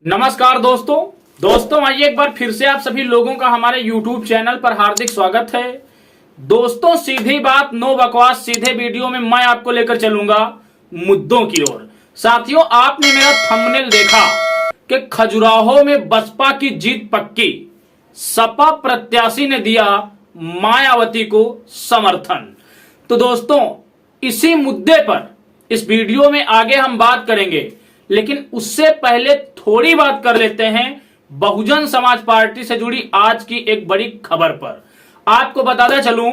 नमस्कार दोस्तों आइए एक बार फिर से आप सभी लोगों का हमारे YouTube चैनल पर हार्दिक स्वागत है। दोस्तों सीधी बात, नो बकवास, सीधे वीडियो में मैं आपको लेकर चलूंगा मुद्दों की ओर। साथियों, आपने मेरा थंबनेल देखा कि खजुराहो में बसपा की जीत पक्की, सपा प्रत्याशी ने दिया मायावती को समर्थन। तो दोस्तों इसी मुद्दे पर इस वीडियो में आगे हम बात करेंगे, लेकिन उससे पहले थोड़ी बात कर लेते हैं बहुजन समाज पार्टी से जुड़ी आज की एक बड़ी खबर पर। आपको बताता चलूं,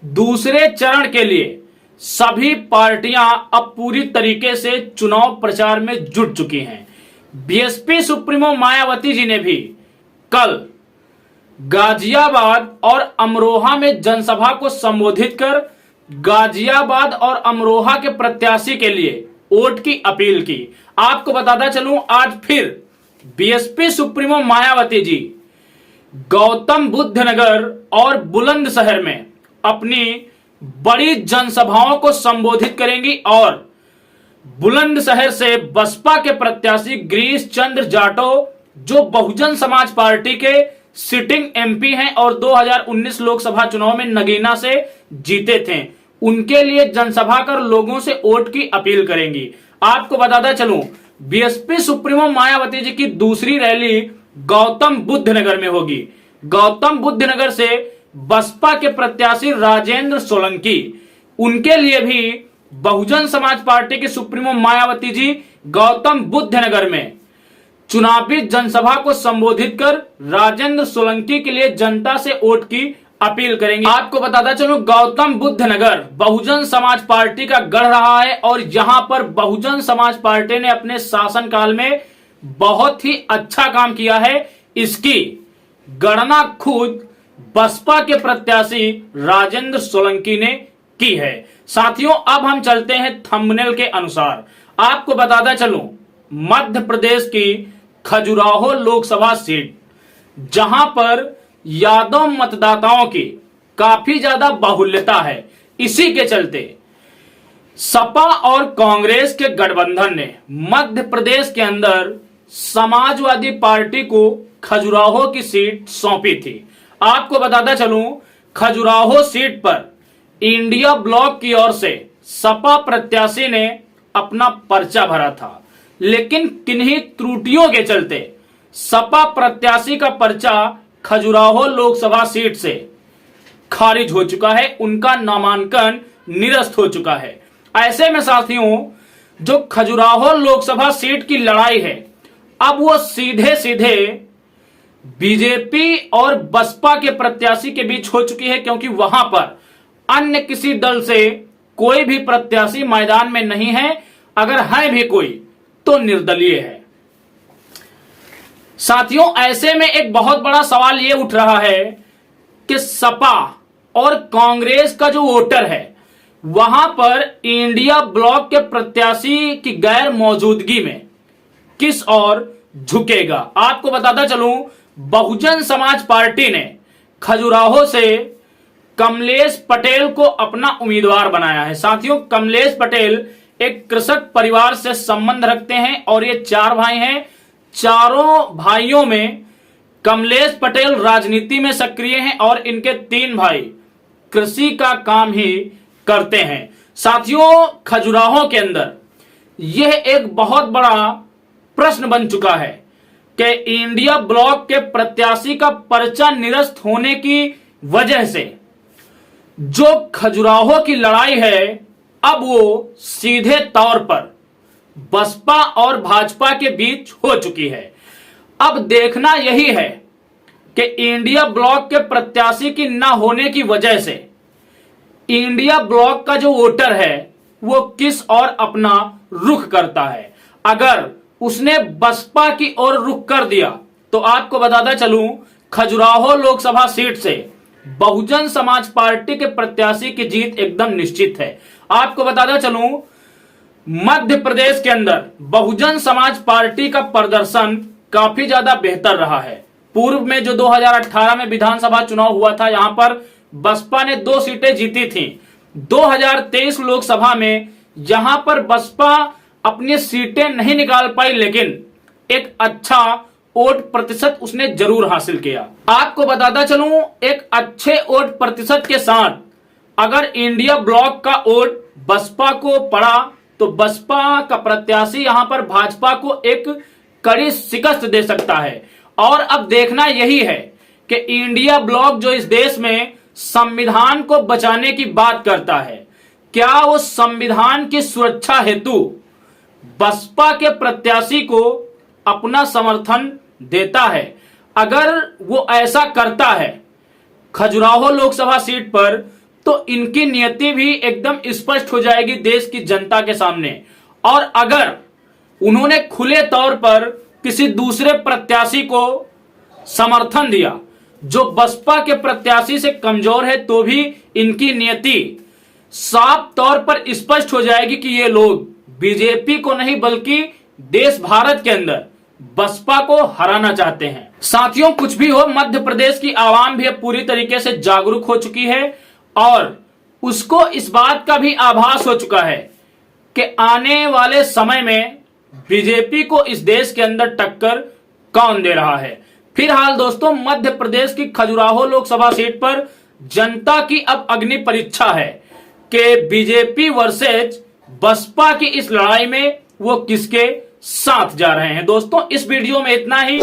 दूसरे चरण के लिए सभी पार्टियां अब पूरी तरीके से चुनाव प्रचार में जुट चुकी हैं। बीएसपी सुप्रीमो मायावती जी ने भी कल गाजियाबाद और अमरोहा में जनसभा को संबोधित कर गाजियाबाद और अमरोहा के प्रत्याशी के लिए वोट की अपील की। आपको बताता चलूं, आज फिर बीएसपी सुप्रीमो मायावती जी गौतम बुद्ध नगर और बुलंदशहर में अपनी बड़ी जनसभाओं को संबोधित करेंगी और बुलंदशहर से बसपा के प्रत्याशी गिरीश चंद्र जाटव, जो बहुजन समाज पार्टी के सिटिंग एमपी हैं और 2019 लोकसभा चुनाव में नगीना से जीते थे, उनके लिए जनसभा कर लोगों से वोट की अपील करेंगी। आपको बताता चलूं, बीएसपी सुप्रीमो मायावती जी की दूसरी रैली गौतम बुद्ध नगर में होगी। गौतम बुद्ध नगर से बसपा के प्रत्याशी राजेंद्र सोलंकी, उनके लिए भी बहुजन समाज पार्टी की सुप्रीमो मायावती जी गौतम बुद्ध नगर में चुनावी जनसभा को संबोधित कर राजेंद्र सोलंकी के लिए जनता से वोट की अपील करेंगे। आपको बताता चलूं, गौतम बुद्ध नगर बहुजन समाज पार्टी का गढ़ रहा है और यहां पर बहुजन समाज पार्टी ने अपने शासनकाल में बहुत ही अच्छा काम किया है। इसकी गणना खुद बसपा के प्रत्याशी राजेंद्र सोलंकी ने की है। साथियों, अब हम चलते हैं थंबनेल के अनुसार। आपको बताता चलूं, मध्य प्रदेश की खजुराहो लोकसभा सीट, जहां पर यादव मतदाताओं की काफी ज्यादा बाहुल्यता है, इसी के चलते सपा और कांग्रेस के गठबंधन ने मध्य प्रदेश के अंदर समाजवादी पार्टी को खजुराहो की सीट सौंपी थी। आपको बताता चलूं, खजुराहो सीट पर इंडिया ब्लॉक की ओर से सपा प्रत्याशी ने अपना पर्चा भरा था, लेकिन किन्हीं त्रुटियों के चलते सपा प्रत्याशी का पर्चा खजुराहो लोकसभा सीट से खारिज हो चुका है, उनका नामांकन निरस्त हो चुका है। ऐसे में साथियों, जो खजुराहो लोकसभा सीट की लड़ाई है, अब वो सीधे सीधे बीजेपी और बसपा के प्रत्याशी के बीच हो चुकी है, क्योंकि वहां पर अन्य किसी दल से कोई भी प्रत्याशी मैदान में नहीं है। अगर है भी कोई तो निर्दलीय है। साथियों, ऐसे में एक बहुत बड़ा सवाल यह उठ रहा है कि सपा और कांग्रेस का जो वोटर है, वहां पर इंडिया ब्लॉक के प्रत्याशी की गैर मौजूदगी में किस ओर झुकेगा। आपको बताता चलूं, बहुजन समाज पार्टी ने खजुराहो से कमलेश पटेल को अपना उम्मीदवार बनाया है। साथियों, कमलेश पटेल एक कृषक परिवार से संबंध रखते हैं और ये 4 भाई हैं। चारों भाइयों में कमलेश पटेल राजनीति में सक्रिय हैं और इनके 3 भाई कृषि का काम ही करते हैं। साथियों, खजुराहो के अंदर यह एक बहुत बड़ा प्रश्न बन चुका है कि इंडिया ब्लॉक के प्रत्याशी का पर्चा निरस्त होने की वजह से जो खजुराहो की लड़ाई है, अब वो सीधे तौर पर बसपा और भाजपा के बीच हो चुकी है। अब देखना यही है कि इंडिया ब्लॉक के प्रत्याशी की न होने की वजह से इंडिया ब्लॉक का जो वोटर है वो किस ओर अपना रुख करता है। अगर उसने बसपा की ओर रुख कर दिया तो आपको बताता चलूं, खजुराहो लोकसभा सीट से बहुजन समाज पार्टी के प्रत्याशी की जीत एकदम निश्चित है। आपको बताता चलूं, मध्य प्रदेश के अंदर बहुजन समाज पार्टी का प्रदर्शन काफी ज्यादा बेहतर रहा है। पूर्व में जो 2018 में विधानसभा चुनाव हुआ था, यहां पर बसपा ने 2 सीटें जीती थी। 2023 लोकसभा में यहां पर बसपा अपनी सीटें नहीं निकाल पाई, लेकिन एक अच्छा वोट प्रतिशत उसने जरूर हासिल किया। आपको बताता चलूं, एक अच्छे वोट प्रतिशत के साथ अगर इंडिया ब्लॉक का वोट बसपा को पड़ा तो बसपा का प्रत्याशी यहां पर भाजपा को एक कड़ी शिकस्त दे सकता है। और अब देखना यही है कि इंडिया ब्लॉक जो इस देश में संविधान को बचाने की बात करता है, क्या वो संविधान की सुरक्षा हेतु बसपा के प्रत्याशी को अपना समर्थन देता है। अगर वो ऐसा करता है खजुराहो लोकसभा सीट पर, तो इनकी नियति भी एकदम स्पष्ट हो जाएगी देश की जनता के सामने। और अगर उन्होंने खुले तौर पर किसी दूसरे प्रत्याशी को समर्थन दिया जो बसपा के प्रत्याशी से कमजोर है, तो भी इनकी नियति साफ तौर पर स्पष्ट हो जाएगी कि ये लोग बीजेपी को नहीं बल्कि देश भारत के अंदर बसपा को हराना चाहते हैं। साथियों, कुछ भी हो, मध्य प्रदेश की आवाम भी अब पूरी तरीके से जागरूक हो चुकी है और उसको इस बात का भी आभास हो चुका है कि आने वाले समय में बीजेपी को इस देश के अंदर टक्कर कौन दे रहा है। फिलहाल दोस्तों, मध्य प्रदेश की खजुराहो लोकसभा सीट पर जनता की अब अग्नि परीक्षा है कि बीजेपी वर्सेज बसपा की इस लड़ाई में वो किसके साथ जा रहे हैं। दोस्तों, इस वीडियो में इतना ही।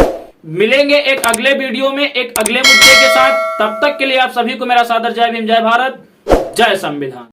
मिलेंगे एक अगले वीडियो में एक अगले मुद्दे के साथ। तब तक के लिए आप सभी को मेरा सादर जय भीम, जय भारत, जय संविधान।